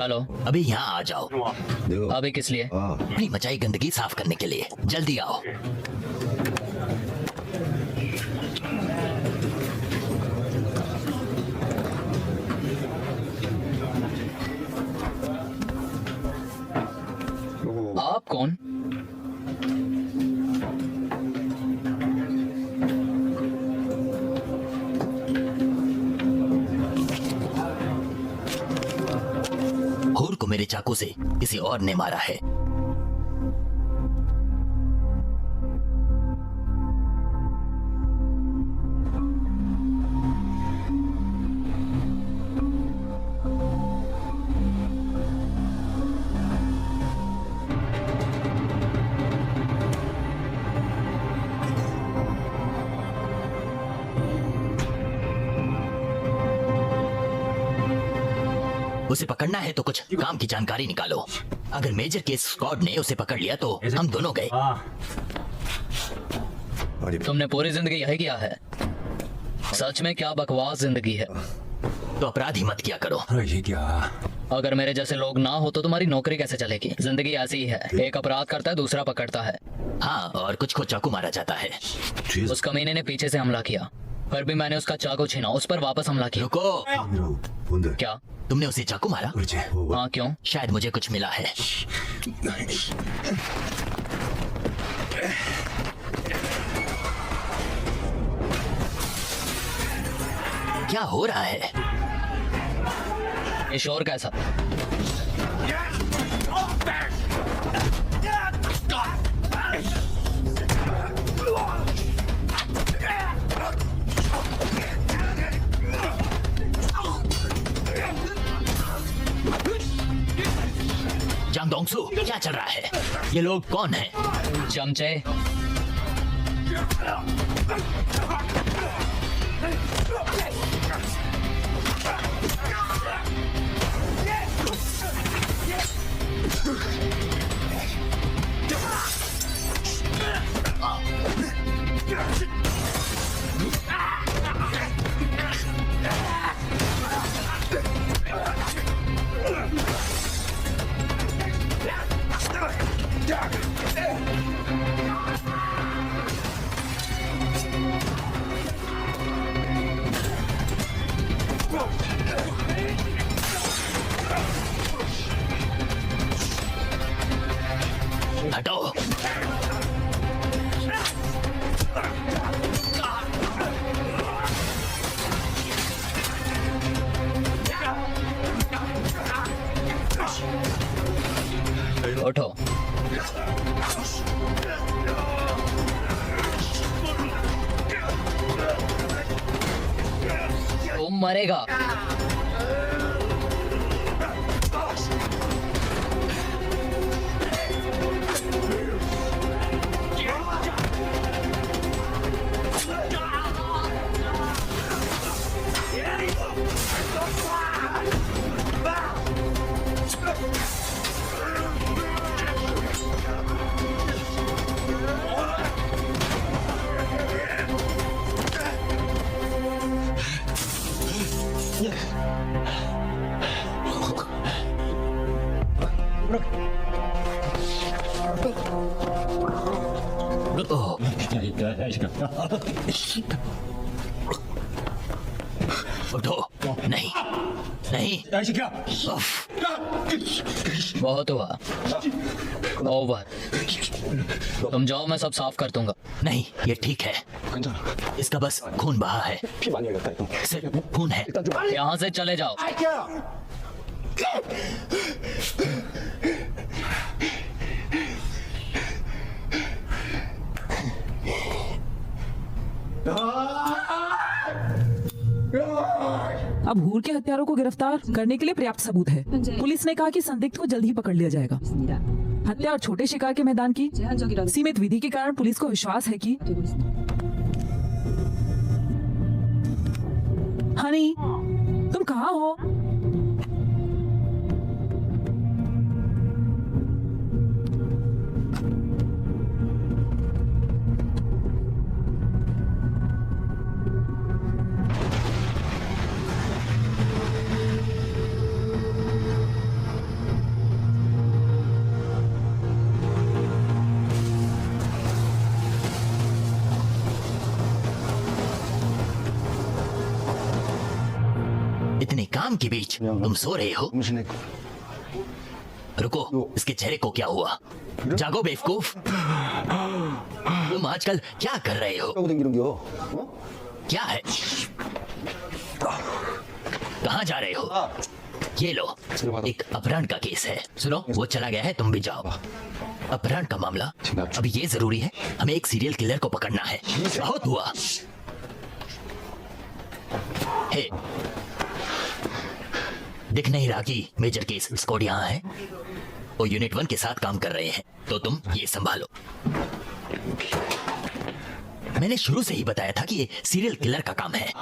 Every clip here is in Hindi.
हेलो, अभी यहाँ आ जाओ। देखो अभी किस लिए? अपनी मचाई गंदगी साफ करने के लिए जल्दी आओ। आप कौन? हूर को मेरे चाकू से किसी और ने मारा है। उसे पकड़ना है तो कुछ काम की जानकारी निकालो। अगर मेजर केस स्क्वाड ने उसे पकड़ लिया तो हम दोनों गए। तुमने पूरी जिंदगी यही किया है? सच में क्या बकवास जिंदगी है। तो अपराध ही मत किया करो। ये क्या? अगर मेरे जैसे लोग ना हो तो तुम्हारी नौकरी कैसे चलेगी? जिंदगी ऐसी ही है, एक अपराध करता है दूसरा पकड़ता है। हाँ, और कुछ को चाकू मारा जाता है। उस कमीने ने पीछे से हमला किया, फिर भी मैंने उसका चाकू छीना, उस पर वापस हमला किया। रुको, क्या? तुमने उसे चाकू मारा? हाँ, क्यों? शायद मुझे कुछ मिला है। क्या हो रहा है? ये शोर कैसा? जांग दोंगसू, क्या चल रहा है? ये लोग कौन हैं? चमचे। हटो। उठो। तुम मरेगा। ओह, उठो। नहीं, नहीं। उफ, बहुत हुआ। ओवर। तुम जाओ, मैं सब साफ कर दूंगा। नहीं, ये ठीक है। इसका बस खून बहा है, सिर्फ खून है। यहाँ से चले जाओ। अब हूर के हत्यारों को गिरफ्तार करने के लिए पर्याप्त सबूत है। पुलिस ने कहा कि संदिग्ध को जल्द ही पकड़ लिया जाएगा। हत्या और छोटे शिकार के मैदान की सीमित विधि के कारण पुलिस को विश्वास है कि हनी, तुम कहाँ हो? इतने काम के बीच तुम सो रहे हो? 음식에 रुको, इसके चेहरे को क्या हुआ? जागो बेवकूफ। तुम आजकल क्या कर रहे हो? 하고 댕기는겨. क्या है? कहाँ जा रहे हो? ये लो, एक अपहरण का केस है। सुनो, वो चला गया है, तुम भी जाओ। अपहरण का मामला? अभी ये जरूरी है, हमें एक सीरियल किलर को पकड़ना है। बहुत हुआ। हे, दिख नहीं रहा कि मेजर केस स्क्वाड यहाँ है? वो यूनिट 1 के साथ काम कर रहे हैं, तो तुम ये संभालो। मैंने शुरू से ही बताया था कि ये सीरियल किलर का काम है,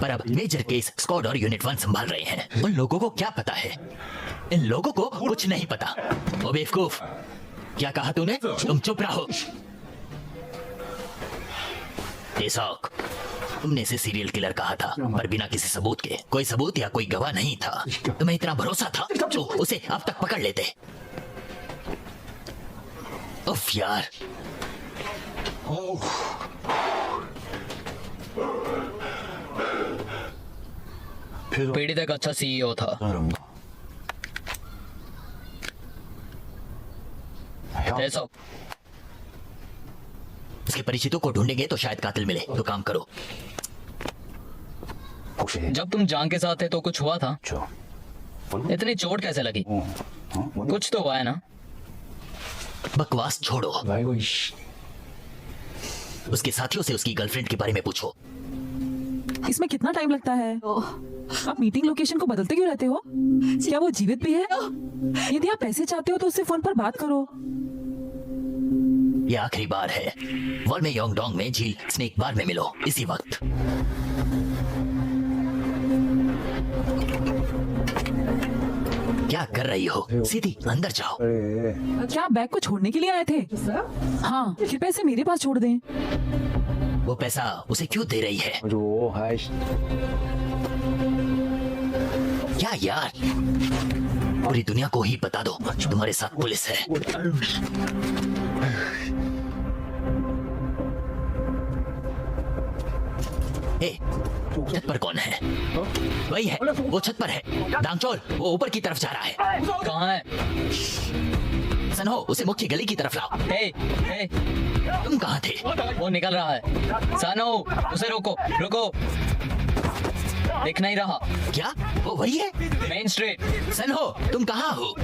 पर अब मेजर केस स्क्वाड और यूनिट 1 संभाल रहे हैं। उन लोगों को क्या पता है? इन लोगों को कुछ नहीं पता। ओ बेवकूफ, क्या कहा तूने? तुम चुप रहो। एसॉक, तुमने इसे सीरियल किलर कहा था, पर बिना किसी सबूत के। कोई सबूत या कोई गवाह नहीं था। तुम्हें इतना भरोसा था जो उसे अब तक पकड़ लेते। उफ यार। पीड़ित एक अच्छा सीईओ था। ऐसा उसके परिचितों को ढूंढेंगे तो शायद कातिल मिले। तो काम करो। 혹시 जब तुम जांग के साथ थे तो कुछ हुआ था? 저 इतनी चोट कैसे लगी? कुछ तो हुआ है ना? बकवास छोड़ो। 아이고 이씨. उसके साथियों से उसकी गर्लफ्रेंड के बारे में पूछो। इसमें कितना टाइम लगता है? आप मीटिंग लोकेशन को बदलते क्यों रहते हो? क्या वो जीवित भी है? यदि आप पैसे चाहते हो तो उससे फोन पर बात करो। ये आखिरी बार है। वॉल में योंगडोंग में झील स्नेक बार में मिलो इसी वक्त। क्या कर रही हो? सीधी अंदर जाओ। 그래. क्या आप बैग को छोड़ने के लिए आए थे? हाँ, कृपया इसे मेरे पास छोड़ दें। वो पैसा उसे क्यों दे रही है? 줘. 아이씨. क्या यार, पूरी दुनिया को ही बता दो तुम्हारे साथ पुलिस है। ए, छत पर कौन है? वही है, वो छत पर है। दांगचोल, वो ऊपर की तरफ जा रहा है। कहाँ है? सनहो, उसे मुख्य गली की तरफ लाओ। हे, हे, तुम कहाँ थे? वो निकल रहा है। सानो, उसे रोको, रुको। दिख नहीं रहा। क्या वो वही है? Main street. सनहो, तुम कहाँ हो?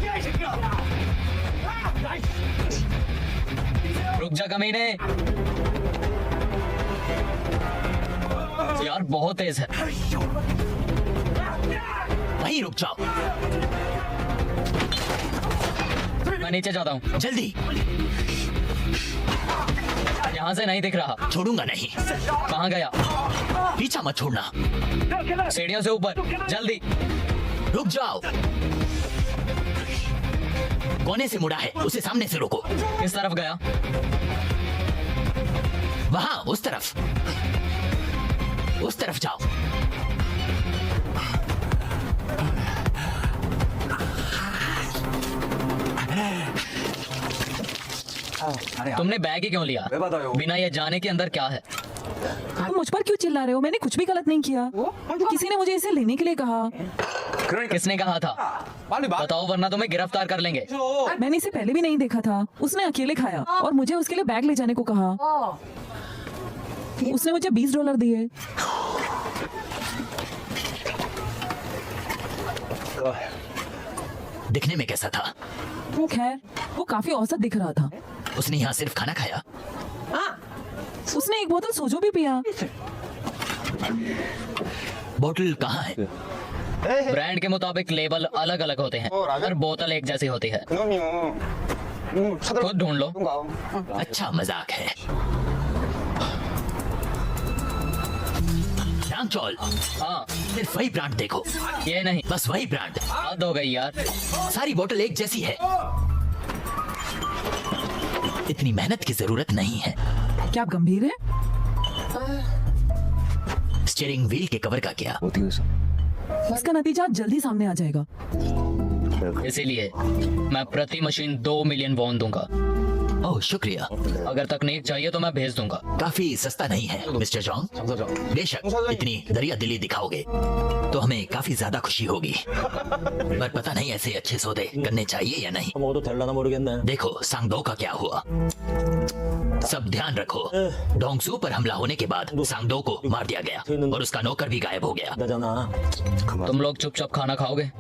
रुक जा कमीने। यार बहुत तेज है। वहीं रुक जाओ। मैं नीचे जाता हूँ। जल्दी। यहाँ से नहीं दिख रहा। छोड़ूंगा नहीं। कहाँ गया? पीछा मत छोड़ना। सीढ़ियों से ऊपर, जल्दी। रुक जाओ। कोने से मुड़ा है, उसे सामने से रोको। किस तरफ गया? वहां, उस तरफ। उस तरफ जाओ। तुमने बैग ही क्यों लिया? 왜 받아요? बिना ये जाने के अंदर क्या है? तुम मुझ पर क्यों चिल्ला रहे हो? मैंने कुछ भी गलत नहीं किया। किसी ने मुझे इसे लेने के लिए कहा। 그러니까 किसने कहा था? 빨리 말. बताओ वरना तुम्हें गिरफ्तार कर लेंगे। मैंने इसे पहले भी नहीं देखा था। उसने अकेले खाया और मुझे उसके लिए बैग ले जाने को कहा। उसने मुझे $20 दिए। दिखने में कैसा था? खैर, वो काफी औसत दिख रहा था। उसने यहाँ सिर्फ खाना खाया? उसने एक बोतल सोजो भी पिया। बोतल कहाँ है? ब्रांड के मुताबिक लेबल अलग अलग होते हैं और बोतल एक जैसी होती है। 그놈이요. 찾아라. खुद ढूंढ लो। अच्छा मजाक है। दांगचोल, हाँ, सिर्फ वही ब्रांड देखो। ये नहीं। बस वही ब्रांड। हद हो गई यार। सारी बोतल एक जैसी है। इतनी मेहनत की जरूरत नहीं है। क्या आप गंभीर हैं? स्टीयरिंग व्हील के कवर का क्या? 어떻게 했어? इसका नतीजा जल्दी सामने आ जाएगा। इसीलिए मैं प्रति मशीन 2 मिलियन वॉन दूंगा। ओह शुक्रिया। अगर तकनीक चाहिए तो मैं भेज दूंगा। काफी सस्ता नहीं है मिस्टर जॉन्ग। 장 사장. बेशक इतनी दरिया दिली दिखाओगे तो हमें काफी ज्यादा खुशी होगी, पर पता नहीं ऐसे अच्छे सौदे करने चाहिए या नहीं। 먹어도 될라나 모르겠네. देखो सांगदो का क्या हुआ। सब ध्यान रखो, डोंगसू पर हमला होने के बाद सांगदो को मार दिया गया और उसका नौकर भी गायब हो गया। 나잖아. तुम लोग चुपचाप खाना खाओगे?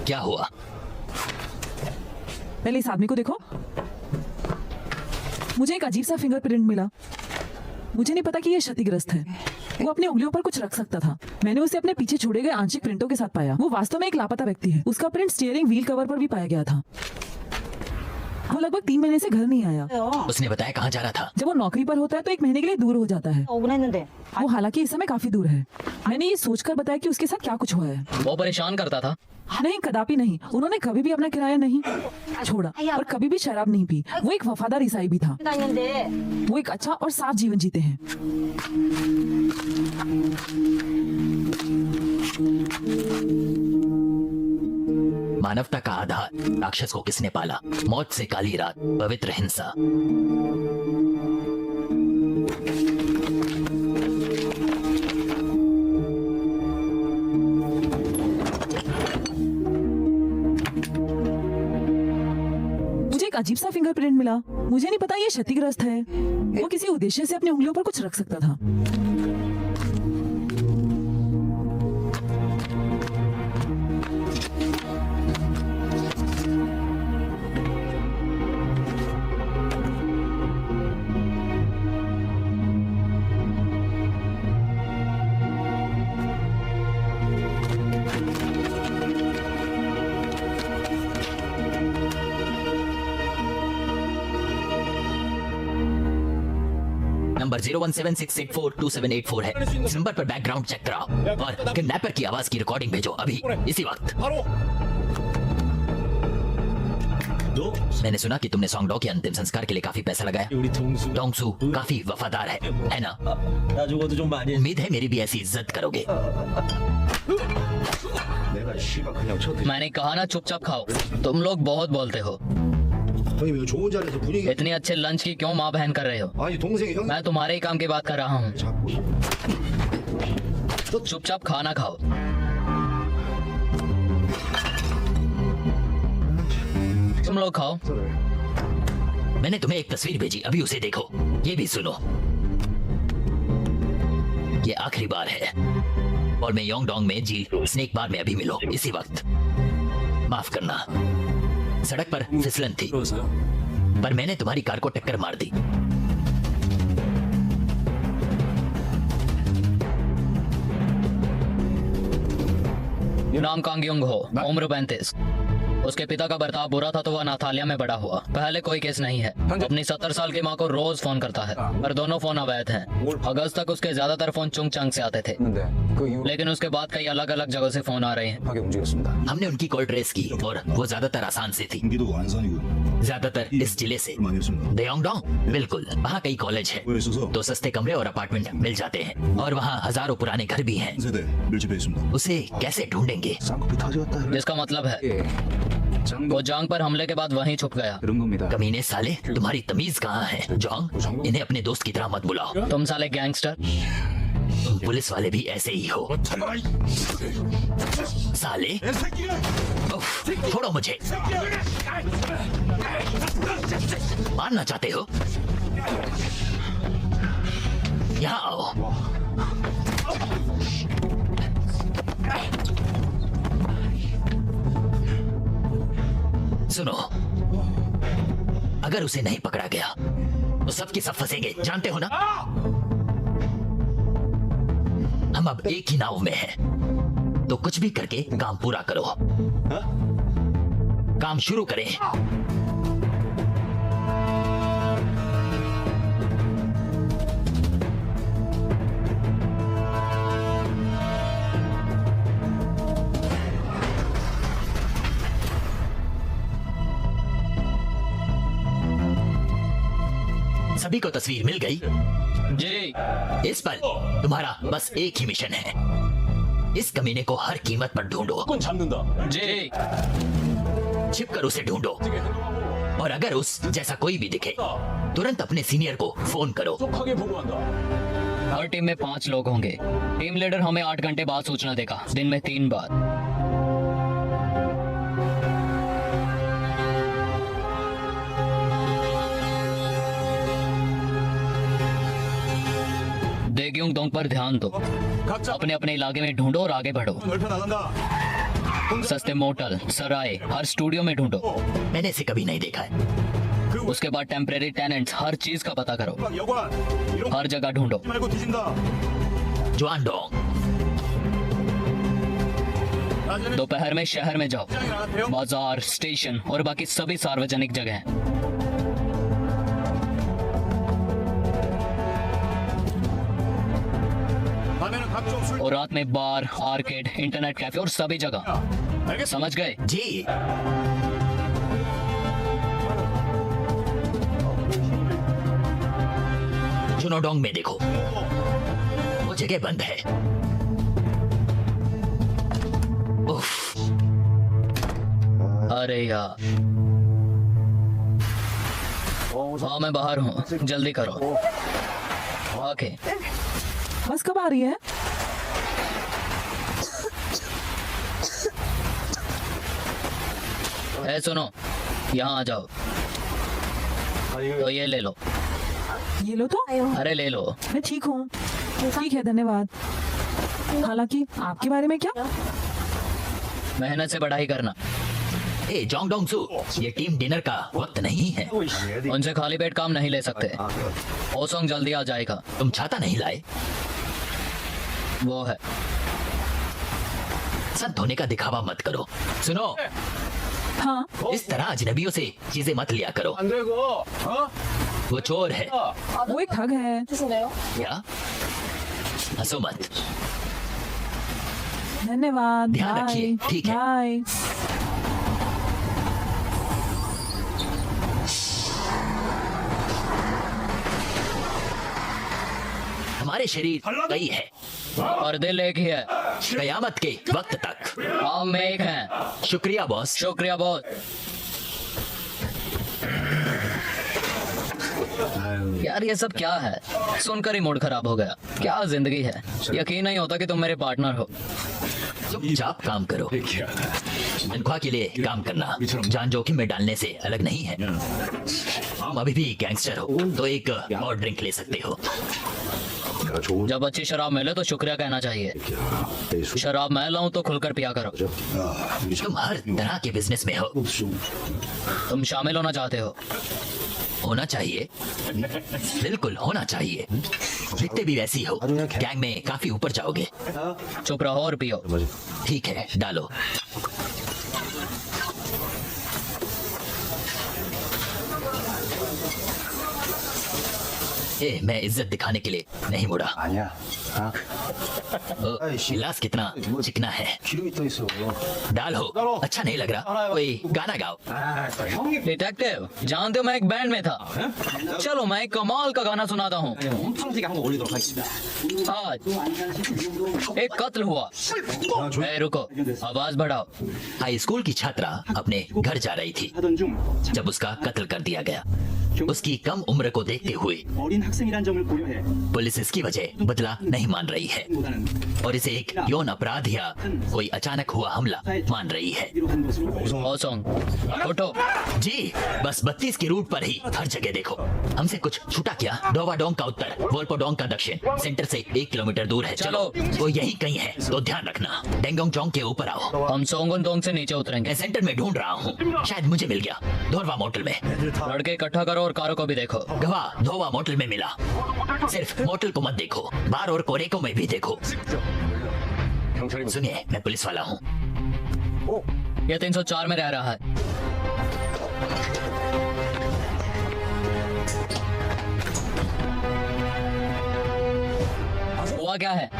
क्या हुआ? पहले इस आदमी को देखो। मुझे एक अजीब सा फिंगरप्रिंट मिला। मुझे नहीं पता कि ये क्षतिग्रस्त है। वो अपनी उंगलियों पर कुछ रख सकता था। मैंने उसे अपने पीछे छोड़े गए आंशिक प्रिंटों के साथ पाया। वो वास्तव में एक लापता व्यक्ति है। उसका प्रिंट स्टीयरिंग व्हील कवर पर भी पाया गया था। वो लगभग 3 महीने से घर नहीं आया। उसने बताया कहाँ जा रहा था? जब वो नौकरी पर होता है तो 1 महीने के लिए दूर हो जाता है। 오긴 했는데 वो हालांकि इस समय काफी दूर है। मैंने ये सोचकर बताया कि उसके साथ क्या कुछ हुआ है। वो परेशान करता था? नहीं, कदापि नहीं। उन्होंने कभी भी अपना किराया नहीं छोड़ा और कभी भी शराब नहीं पी। वो एक वफादार ईसाई भी था। 다녔는데 वो एक अच्छा और साफ जीवन जीते हैं। मानवता का आधार राक्षस को किसने पाला? मौत से काली रात, पवित्र हिंसा। मुझे एक अजीब सा फिंगरप्रिंट मिला। मुझे नहीं पता ये क्षतिग्रस्त है। वो किसी उद्देश्य से अपनी उंगलियों पर कुछ रख सकता था। नंबर 017684278 है। इस नंबर पर बैकग्राउंड चेक कराओ और किडनैपर की आवाज की रिकॉर्डिंग भेजो अभी, इसी वक्त। मैंने सुना कि तुमने सॉन्गडो के अंतिम संस्कार के लिए काफी पैसा लगाया। 우리 동수. डोंगसू काफी वफादार है ना? 나 죽어도 좀 많이. उम्मीद है मेरी भी ऐसी इज्जत करोगे। 내가 씨발 그냥 쳐. मैंने कहा ना चुपचाप खाओ। तुम लोग बहुत बोलते हो। 형님 이거 좋은 자리에서 분위기. इतनी अच्छे लंच की क्यों माँ बहन कर रहे हो? 아니 동생이 형. मैं तुम्हारे ही काम की बात कर रहा हूँ। 자꾸. चुपचाप खाना खाओ। तुम लोग खाओ। मैंने तुम्हें एक तस्वीर भेजी, अभी उसे देखो। ये भी सुनो। ये आखिरी बार है और मैं योंगडोंग में झील स्नेक बार में अभी मिलो, इसी वक्त। माफ करना, सड़क पर फिसलन थी पर मैंने तुम्हारी कार को टक्कर मार दी। नाम कांगयुंग हो, उम्र 35। उसके पिता का बर्ताव बुरा था तो वह अनाथालय में बड़ा हुआ। पहले कोई केस नहीं है। अपनी 70 साल की माँ को रोज फोन करता है, पर दोनों फोन अवैध हैं। अगस्त तक उसके ज्यादातर फोन चुंगचंग से आते थे, 했는데 그 이후 लेकिन उसके बाद कई अलग अलग जगह से फोन आ रहे हैं। 하게 움직였습니다. हमने उनकी कॉल ट्रेस की और वो ज्यादातर आसान से थी। 경기도 안산이고 ज्यादातर इस जिले से। 많이 했습니다. देयोंगडोंग, बिल्कुल। वहाँ कई कॉलेज है 왜 있어서 तो सस्ते कमरे और अपार्टमेंट मिल जाते हैं और वहाँ हजारों पुराने घर भी हैं। 세대 밀집해 있습니다. उसे कैसे ढूंढेंगे? 쌍꺼풀 터졌다. जिसका मतलब है 예. वो जांग पर हमले के बाद वहीं छुप गया। 그런 겁니다. कमीने साले, तुम्हारी तमीज कहाँ है? जॉन्ग, इन्हें अपने दोस्त की तरह मत बुलाओ। तुम साले गैंगस्टर। पुलिस वाले भी ऐसे ही हो साले। उफ, छोड़ो मुझे। मारना चाहते हो? यहाँ आओ। सुनो, अगर उसे नहीं पकड़ा गया तो सबके सब फंसेंगे, जानते हो ना? हम अब एक ही नाव में हैं, तो कुछ भी करके काम पूरा करो। काम शुरू करें। सभी को तस्वीर मिल गई। जी इस पल तुम्हारा बस एक ही मिशन है, इस कमीने को हर कीमत पर ढूंढो। जी छिपकर उसे ढूंढो, और अगर उस जैसा कोई भी दिखे तुरंत अपने सीनियर को फोन करो। हर टीम में 5 लोग होंगे। टीम लीडर हमें 8 घंटे बाद सूचना देगा, दिन में 3 बार। देग्युंग दोंग पर ध्यान दो, अपने अपने इलाके में ढूंढो और आगे बढ़ो। सस्ते मोटल, सराय, हर स्टूडियो में ढूंढो। मैंने इसे कभी नहीं देखा है। उसके बाद टेम्परेरी टेनेंट्स, हर चीज का पता करो, हर जगह ढूंढो। जुआनडोंग, दोपहर में शहर में जाओ, बाजार, स्टेशन और बाकी सभी सार्वजनिक जगह। और रात में बार, आर्केड, इंटरनेट कैफे और सभी जगह। समझ गए? जी। जुनोडोंग में देखो, वो जगह बंद है। उफ, अरे यार, हाँ मैं बाहर हूँ, जल्दी करो। ओके, बस कब आ रही है? ए सुनो, यहाँ आ जाओ। तो ये ले लो। ये लो तो। अरे ले लो। मैं ठीक हूँ। ठीक है, धन्यवाद। हालांकि आपके बारे में क्या? मेहनत से पढ़ाई करना। ए जोंगडोंग सू, ये टीम डिनर का वक्त नहीं है। उनसे खाली पेट काम नहीं ले सकते। ओसोंग जल्दी आ जाएगा। तुम छाता नहीं लाए? वो है। संत होने का दिखावा मत करो। सुनो, हाँ, इस तरह अजनबियों से चीजें मत लिया करो। वो चोर है। वो एक ठग है। क्या? हंसो मत। धन्यवाद। ध्यान बाय। रखिए, ठीक है। बाय। हमारे शरीर कई है और दिल एक ही है। कयामत के वक्त तक। हम एक हैं। शुक्रिया बॉस। शुक्रिया बहुत। यार ये सब क्या है? सुनकर ही मूड खराब हो गया। क्या जिंदगी है, यकीन नहीं होता कि तुम मेरे पार्टनर हो। चुपचाप काम करो। तनख्वाह के लिए काम करना जान जोखिम में डालने से अलग नहीं है। हम अभी भी गैंगस्टर हो तो एक और ड्रिंक ले सकते हो। जब अच्छी शराब मिले तो शुक्रिया कहना चाहिए। शराब मैं लाऊं तो खुलकर पिया करो। तुम हर तरह के बिजनेस में हो। तुम शामिल होना चाहते हो? होना चाहिए, बिल्कुल होना चाहिए। दिखते भी वैसी हो। गैंग में काफी ऊपर जाओगे। चुप रहो और पियो। ठीक है, डालो। ए, मैं इज्जत दिखाने के लिए नहीं मुड़ा। 아니야. 아, गिलास कितना चिकना है। 기름이 떠 있어. डालो। अच्छा नहीं लग रहा, कोई गाना गाओ। डिटेक्टिव, जानते हो मैं एक बैंड में था। चलो मैं एक कमाल का गाना सुनाता हूँ। 엄청나게 한번 올리도록 하겠습니다. आज एक कत्ल हुआ। ए, रुको, आवाज बढ़ाओ। हाई स्कूल की छात्रा अपने घर जा रही थी 하던 중 जब उसका कत्ल कर दिया गया। उसकी कम उम्र को देखते हुए 어린 학생이란 점을 고려해 पुलिस इसकी वजह बदला नहीं मान रही है 보다는 और इसे एक यौन अपराध या कोई अचानक हुआ हमला मान रही है। 이로 한 것으로 ओसोंग, उठो। जी, बस 32 की रूट पर ही हर जगह देखो। हमसे कुछ छूटा क्या? डोवाडोंग का उत्तर, वोल्पोडोंग का दक्षिण, सेंटर से 1 किलोमीटर दूर है। चलो, वो यही कहीं है तो ध्यान रखना। डेंगोंग चौंग के ऊपर आओ। हम सोंगन दोंग से नीचे उतरेंगे। मैं सेंटर में ढूंढ रहा हूँ, शायद मुझे मिल गया। धोरवा मोटल में। लड़के इकट्ठा करो और कारों को भी देखो। गवाह धोवा मोटल में मिला। सिर्फ मोटल को मत देखो, बार और कोरेको में भी देखो। सुनिए, मैं पुलिस वाला हूँ। ये 304 में रह रहा है। हुआ क्या है?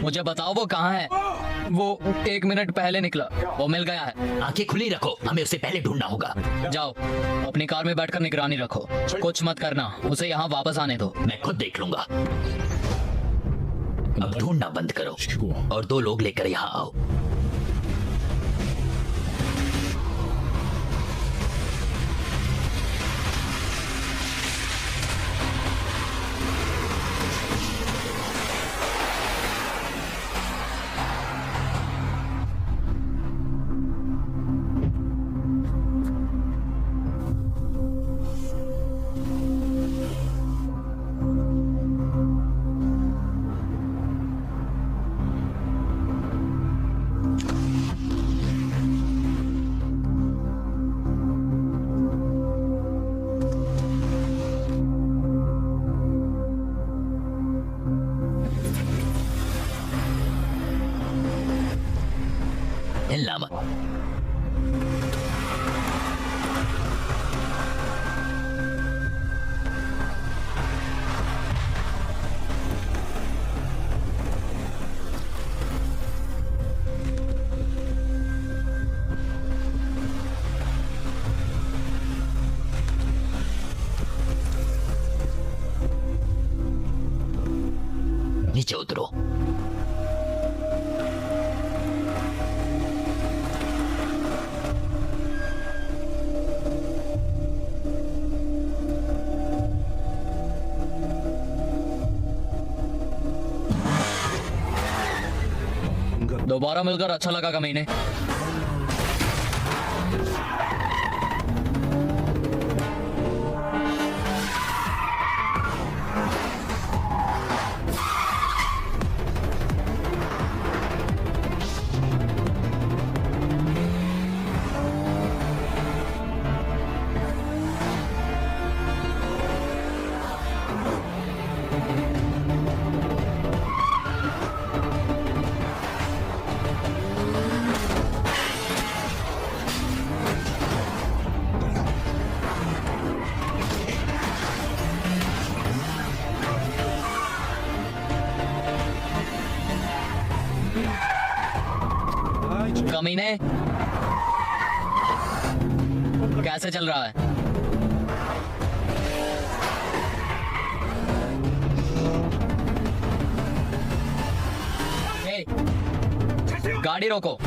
मुझे बताओ वो कहाँ है? वो 1 मिनट पहले निकला, वो मिल गया है। आंखें खुली रखो, हमें उसे पहले ढूंढना होगा। जाओ अपनी कार में बैठकर निगरानी रखो, कुछ मत करना, उसे यहाँ वापस आने दो। मैं खुद देख लूंगा। अब ढूंढना बंद करो और 2 लोग लेकर यहाँ आओ। हिलना मत। नीचे उतरो। दोबारा मिलकर अच्छा लगा कमीने। कमीने, कैसे चल रहा है? हे, गाड़ी रोको।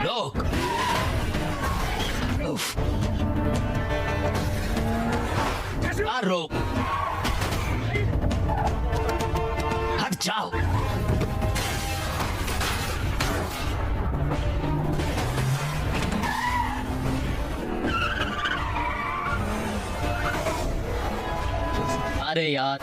रोक। उफ। रोक। हट जाओ। अरे यार,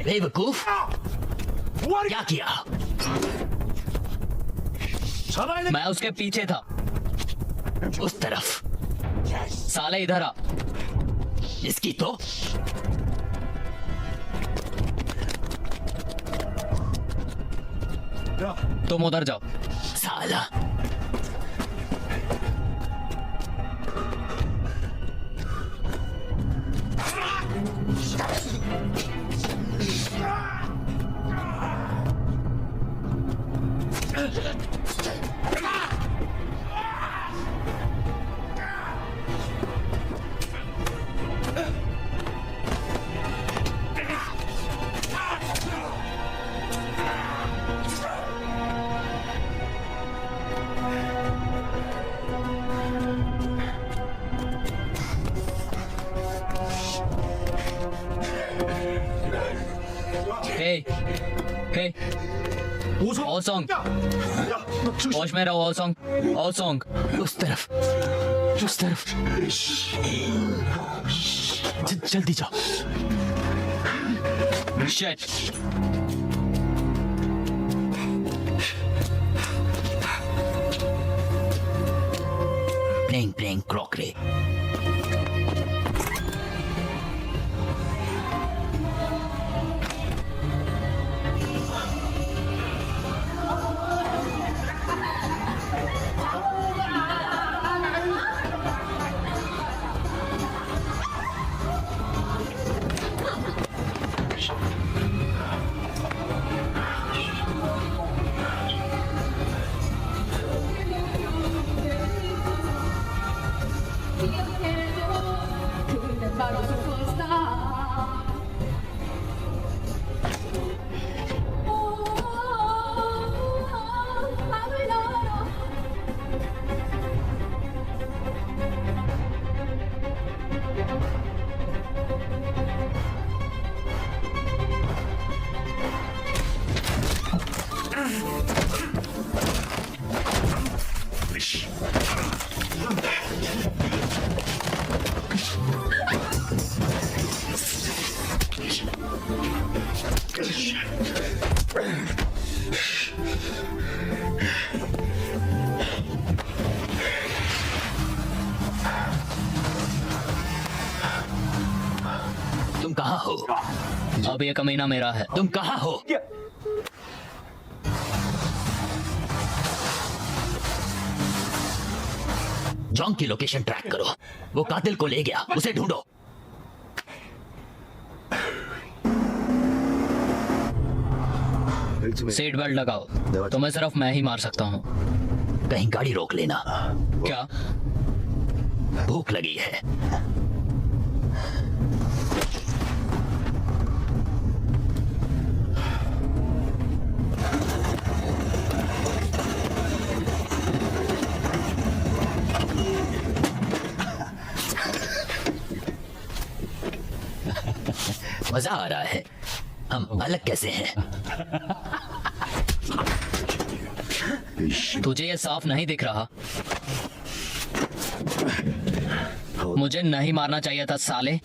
बेवकूफ, क्या किया? मैं उसके पीछे था। उस तरफ। साले इधर आ। इसकी तो तुम उधर जाओ। साला। Hey, hey, ओसोंग, होश में रहो ओसोंग, ओसोंग। उस तरफ, उस तरफ। जल्दी जाओ। शिट। Playing playing crockery. 바로 슈퍼스타 밤을 날아 तुम कहाँ हो? अब ये कमीना मेरा है। तुम कहाँ हो? जॉन की लोकेशन ट्रैक करो। वो कातिल को ले गया, उसे ढूंढो। सीट बेल्ट लगाओ। तुम्हें सिर्फ मैं ही मार सकता हूँ। कहीं गाड़ी रोक लेना। क्या? भूख लगी है। मजा आ रहा है। हम अलग कैसे हैं? तुझे ये साफ नहीं दिख रहा? मुझे नहीं मारना चाहिए था साले।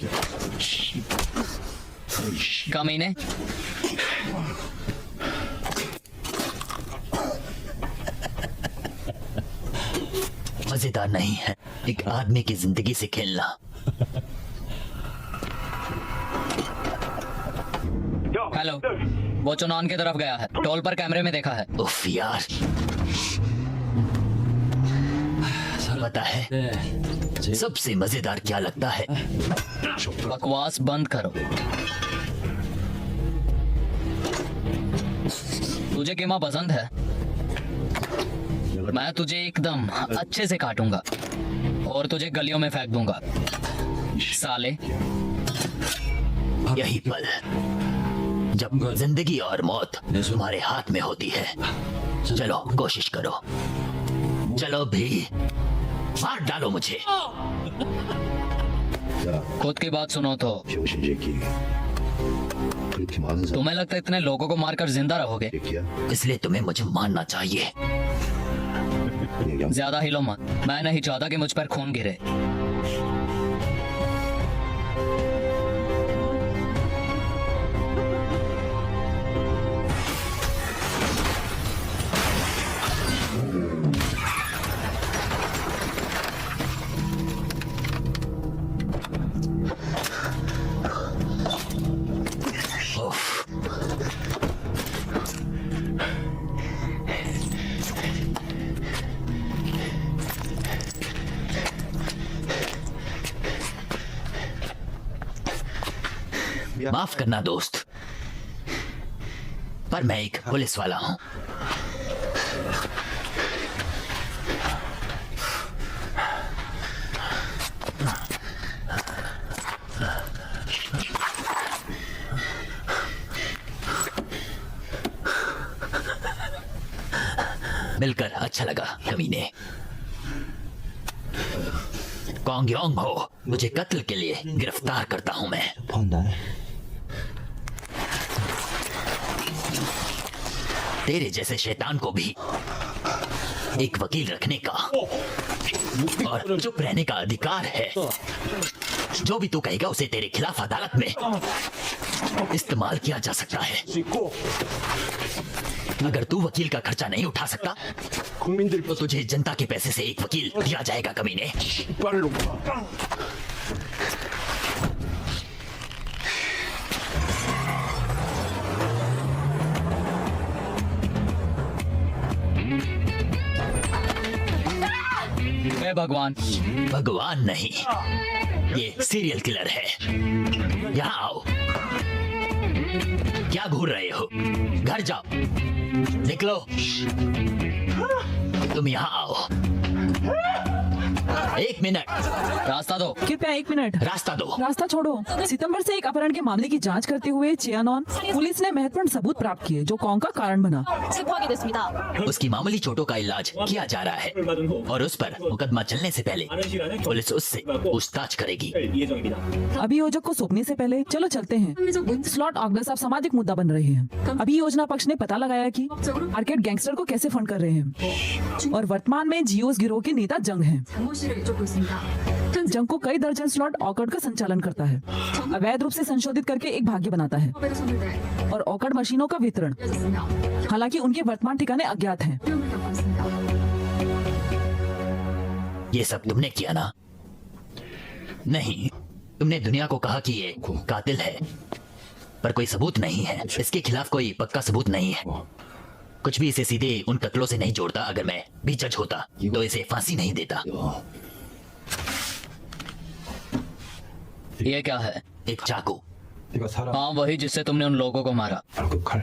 कमीने। मजेदार नहीं है एक आदमी की जिंदगी से खेलना। हेलो, वो चुनान की तरफ गया है। टोल पर कैमरे में देखा है। उफ यार। पता है सबसे मजेदार क्या लगता है? बकवास बंद करो। तुझे कीमा पसंद है? मैं तुझे एकदम अच्छे से काटूंगा और तुझे गलियों में फेंक दूंगा साले। यही पल जब जिंदगी और मौत तुम्हारे हाथ में होती है। चलो कोशिश करो। चलो भी मार डालो मुझे। खुद की बात सुनो तो। 병신 새끼. 그렇게 많은 사람 तुम्हें लगता है इतने लोगों को मारकर जिंदा रहोगे? 새끼야? इसलिए तुम्हें मुझे मारना चाहिए। 그냥 ज्यादा हिलो मत। मैं नहीं चाहता कि मुझ पर खून गिरे। उफ। माफ करना दोस्त, पर मैं एक पुलिस वाला हूं। मिलकर अच्छा लगा कमीने। कॉन्गयोंग हो, मुझे कत्ल के लिए गिरफ्तार करता हूं मैं। 판다. तेरे जैसे शैतान को भी एक वकील रखने का और चुप रहने का अधिकार है। जो भी तू कहेगा उसे तेरे खिलाफ अदालत में इस्तेमाल किया जा सकता है। अगर तू वकील का खर्चा नहीं उठा सकता तो तुझे जनता के पैसे से एक वकील दिया जाएगा कमीने। हे भगवान, भगवान नहीं, ये सीरियल किलर है। यहाँ आओ। क्या घूर रहे हो? घर जाओ, निकलो। तुम यहाँ आओ। 1 मिनट, रास्ता दो। कृपया 1 मिनट। रास्ता दो। रास्ता छोड़ो। सितंबर से एक अपहरण के मामले की जांच करते हुए चियानॉन पुलिस ने महत्वपूर्ण सबूत प्राप्त किए जो कॉन्ग का कारण बना। 체포하게 됐습니다. उसकी मामूली चोटों का इलाज किया जा रहा है और उस पर मुकदमा चलने से पहले पुलिस उससे पूछताछ करेगी। 예정입니다. अभियोजक को सौंपने से पहले चलो चलते हैं। स्लॉट ऑगस्ट अब सामाजिक मुद्दा बन रहे हैं। अभी योजना पक्ष ने पता लगाया कि आर्केड गैंगस्टर को कैसे फंड कर रहे हैं और वर्तमान में जियोस गिरोह के नेता जंग हैं। 장모씨를 쫓고 있습니다. जंग को कई दर्जन स्लॉट ऑकर्ड का संचालन करता है, अवैध रूप से संशोधित करके एक भाग्य बनाता है 컵에도 손을 और ऑकर्ड मशीनों का वितरण। 댔습니다. हालांकि उनके वर्तमान ठिकाने अज्ञात हैं। 위험을 겪고 있습니다. ये सब तुमने किया ना? नहीं, तुमने दुनिया को कहा कि ये कातिल है, पर कोई सबूत नहीं है। इसके खिलाफ कोई पक्का सबूत नहीं है। कुछ भी इसे सीधे उन कत्लों से नहीं जोड़ता। अगर मैं भी जज होता तो इसे फांसी नहीं देता। ये क्या है? एक चाकू। 네가 사람 हाँ, वही जिससे तुमने उन लोगों को मारा। 그 칼.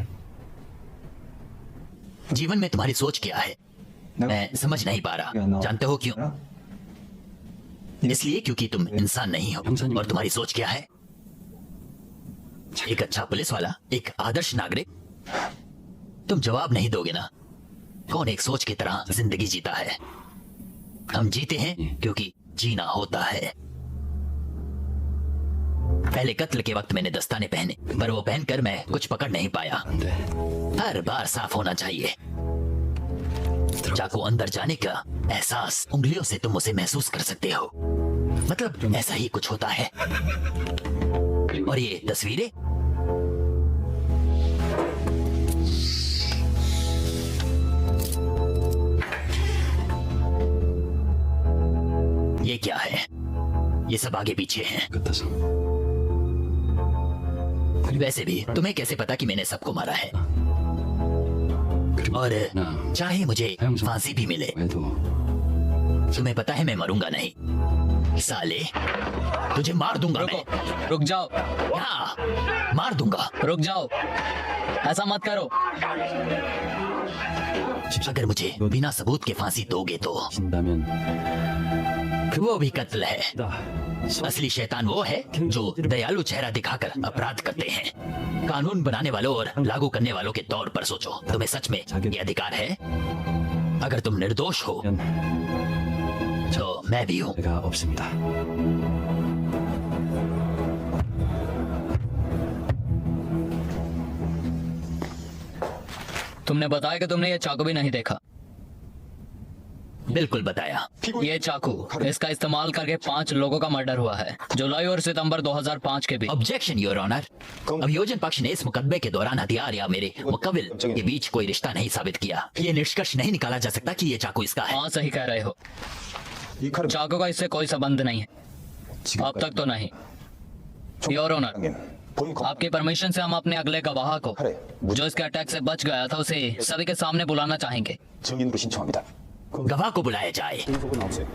जीवन में तुम्हारी सोच क्या है मैं समझ नहीं पा रहा। जानते हो क्यों? इसलिए क्योंकि तुम इंसान नहीं हो। और तुम्हारी सोच क्या है? एक अच्छा पुलिस वाला, एक आदर्श नागरिक। तुम जवाब नहीं दोगे ना? कौन एक सोच की तरह जिंदगी जीता है? हम जीते हैं क्योंकि जीना होता है। पहले कत्ल के वक्त मैंने दस्ताने पहने, पर वो पहनकर मैं कुछ पकड़ नहीं पाया। हर बार साफ होना चाहिए। चाकू अंदर जाने का एहसास उंगलियों से तुम उसे महसूस कर सकते हो। मतलब ऐसा ही कुछ होता है। और ये तस्वीरें, ये क्या है? ये सब आगे पीछे हैं। 같아서 वैसे भी तुम्हें कैसे पता कि मैंने सबको मारा है? और चाहे मुझे फांसी भी मिले, 왜도 तुम्हें पता है मैं मरूंगा नहीं। साले, तुझे मार दूंगा मैं। रुको, रुक जाओ, हाँ, मार दूंगा। रुक जाओ, ऐसा मत करो। अगर मुझे बिना सबूत के फांसी दोगे तो 진다면 वो भी कत्ल है। 나 असली शैतान वो है जो दयालु चेहरा दिखाकर अपराध करते हैं। कानून बनाने वालों और लागू करने वालों के तौर पर सोचो, तुम्हें सच में ये अधिकार है? अगर तुम निर्दोष हो तो मैं भी हूँ। 내가 없습니다. तुमने बताया कि तुमने ये चाकू भी नहीं देखा। बिल्कुल बताया। ये चाकू, इसका इस्तेमाल करके 5 लोगों का मर्डर हुआ है जुलाई और सितंबर 2005 के बीच। Objection your honour. अभियोजन पक्ष ने इस मुकदमे के दौरान हथियार या मेरे मुकव्विल के बीच कोई रिश्ता नहीं साबित किया। ये निष्कर्ष नहीं निकाला जा सकता कि ये चाकू इसका है। हाँ, सही कह रहे हो। चाकू का इससे कोई संबंध नहीं है, अब तक तो नहीं। योर ऑनर, आपकी परमिशन से हम अपने अगले गवाह को, जो इसके अटैक से बच गया था, उसे सभी के सामने बुलाना चाहेंगे। 증인으로 신청합니다. गवाह को बुलाया जाए। 증인석으로 나오세요.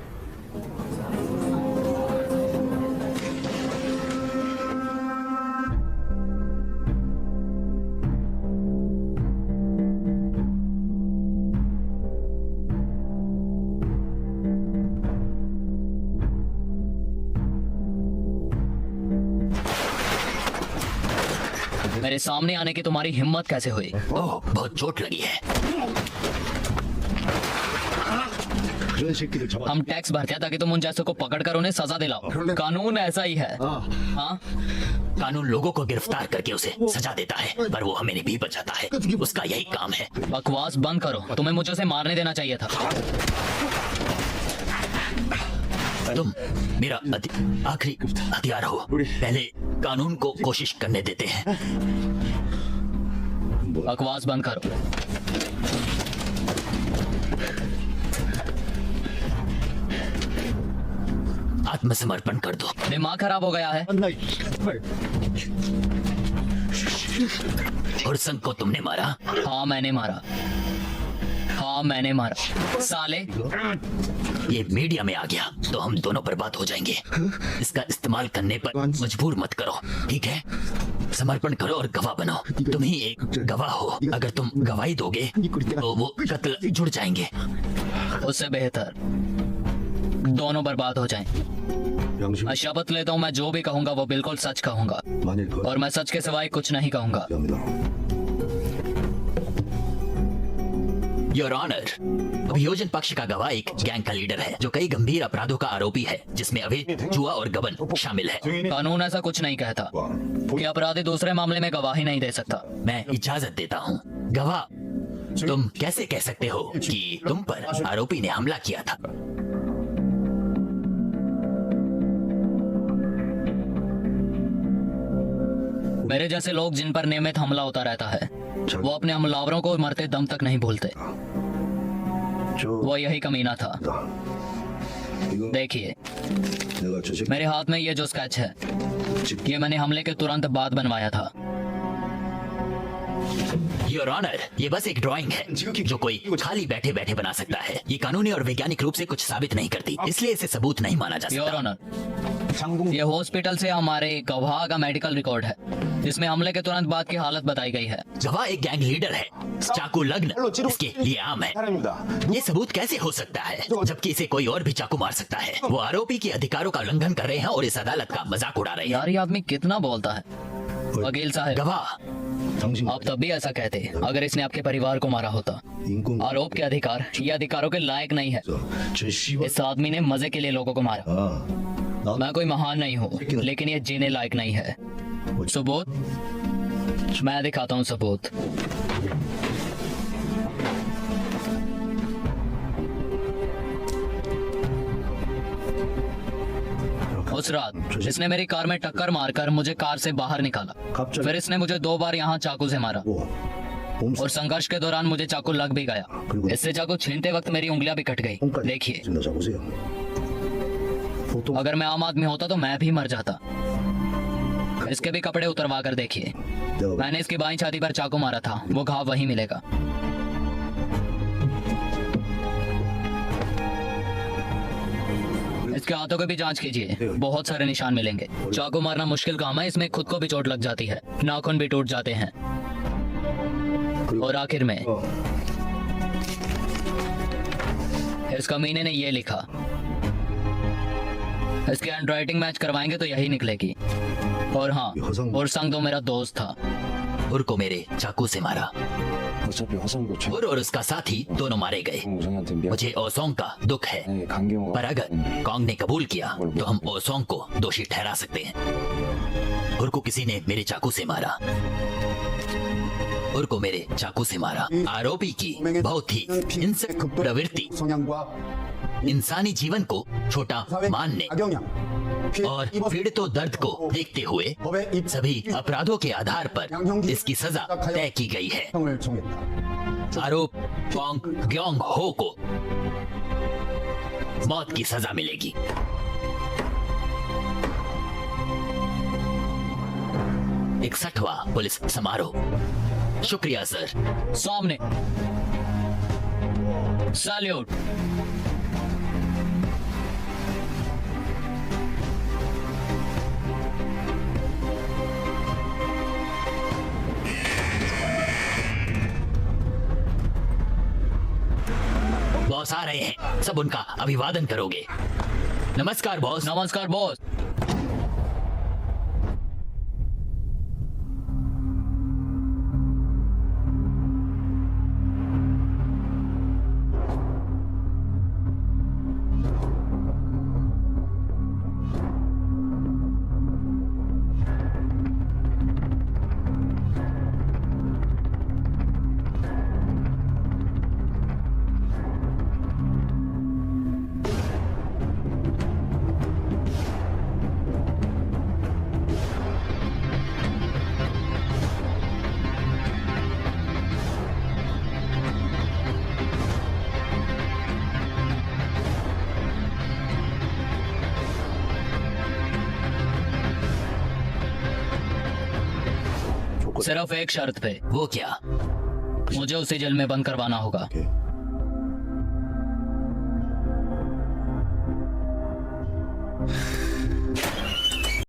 मेरे सामने आने की तुम्हारी हिम्मत कैसे हुई? ओह, बहुत चोट लगी है। 그런 새끼들 잡아. हम टैक्स भरते हैं ताकि तुम उन जैसों को पकड़कर उन्हें सजा दिलाओ। कानून ऐसा ही है। हाँ, कानून लोगों को गिरफ्तार करके उसे सजा देता है, पर वो हमें भी बचाता है। उसका यही काम है। बकवास बंद करो। तुम्हें मुझे उसे मारने देना चाहिए था। तुम मेरा आखिरी हथियार हो। पहले कानून को कोशिश करने देते हैं। बकवास बंद करो। आत्मसमर्पण कर दो। दिमाग खराब हो गया है। हुरसंग को तुमने मारा? हाँ मैंने मारा। हाँ मैंने मारा। साले ये मीडिया में आ गया तो हम दोनों बर्बाद हो जाएंगे। इसका इस्तेमाल करने पर मजबूर मत करो, ठीक है? समर्पण करो और गवाह बनो। तुम ही एक गवाह हो। अगर तुम गवाही दोगे तो वो कत्ल जुड़ जाएंगे। उससे बेहतर दोनों बर्बाद हो जाएं। मैं शपथ लेता हूँ, मैं जो भी कहूंगा वो बिल्कुल सच कहूंगा और मैं सच के सिवाय कुछ नहीं कहूंगा। योर ऑनर, अभियोजन पक्ष का गवाह एक गैंग का लीडर है जो कई गंभीर अपराधों का आरोपी है, जिसमें अवैध जुआ और गबन शामिल है। कानून ऐसा कुछ नहीं कहता कि अपराधी दूसरे मामले में गवाही नहीं दे सकता। मैं इजाजत देता हूँ। गवाह, तुम कैसे कह सकते हो कि तुम पर आरोपी ने हमला किया था? मेरे जैसे लोग जिन पर नियमित हमला होता रहता है वो अपने हमलावरों को मरते दम तक नहीं भूलते। वो यही कमीना था। देखिए मेरे हाथ में ये जो स्केच है ये मैंने हमले के तुरंत बाद बनवाया था। योर ऑनर, ये बस एक ड्राइंग है जो कोई खाली बैठे बैठे बना सकता है। ये कानूनी और वैज्ञानिक रूप से कुछ साबित नहीं करती, इसलिए इसे सबूत नहीं माना जा योर सकता। ऑनर, ये हॉस्पिटल से हमारे गवाह का मेडिकल रिकॉर्ड है जिसमें हमले के तुरंत बाद की हालत बताई गई है। गवाह एक गैंग लीडर है। चाकू लग्न इसके लिए आम है। ये सबूत कैसे हो सकता है जबकि इसे कोई और भी चाकू मार सकता है? वो आरोपी के अधिकारों का उल्लंघन कर रहे हैं और इस अदालत का मजाक उड़ा रहे हैं। यार ये आदमी कितना बोलता है। वकील साहब, गवाह, आप तब भी ऐसा कहते अगर इसने आपके परिवार को मारा होता। आरोप के अधिकार ये अधिकारों के लायक नहीं है। इस आदमी ने मजे के लिए लोगों को मारा। मैं कोई महान नहीं हूँ लेकिन ये जीने लायक नहीं है। सबूत? मैं दिखाता हूँ सबूत। उस रात इसने मेरी कार में टक्कर मारकर मुझे कार से बाहर निकाला। फिर इसने मुझे 2 बार यहाँ चाकू से मारा और संघर्ष के दौरान मुझे चाकू लग भी गया। इससे चाकू छीनते वक्त मेरी उंगलियां भी कट गई। देखिए, अगर मैं आम आदमी होता तो मैं भी मर जाता। इसके भी कपड़े उतरवा कर देखिए। मैंने इसकी बाईं छाती पर चाकू मारा था, वो घाव वहीं मिलेगा। इसके हाथों की भी जांच कीजिए, बहुत सारे निशान मिलेंगे। चाकू मारना मुश्किल काम है, इसमें खुद को भी चोट लग जाती है, नाखून भी टूट जाते हैं। और आखिर में इस कमीने ने ये लिखा। इसकी हैंडराइटिंग मैच करवाएंगे तो यही निकलेगी। और हाँ, हुरसंग तो मेरा दोस्त था। हुर को मेरे चाकू से मारा। 어차피 화성도 हुर और उसका साथी दोनों मारे गए। 우성이한테 미안. मुझे ओसोंग का दुख है, 강경호. पर अगर कॉन्ग ने कबूल किया तो हम ओसोंग को दोषी ठहरा सकते हैं। हुर को किसी ने मेरे चाकू से मारा। हुर को मेरे चाकू से मारा। आरोपी की बहुत ही हिंसक प्रवृत्ति 성향과 इंसानी जीवन को छोटा मानने 악영향 और पीड़ितों दर्द को देखते हुए सभी अपराधों के आधार पर इसकी सजा तय की गई है। 형을 정했다. आरोप कॉन्ग ग्योंग हो को मौत की सजा मिलेगी। इकसठवां पुलिस समारोह। शुक्रिया सर। सामने सैल्यूट। बॉस आ रहे हैं, सब उनका अभिवादन करोगे। नमस्कार बॉस। नमस्कार बॉस। सिर्फ एक शर्त पे, वो क्या? मुझे उसे जेल में बंद करवाना होगा। 오케이.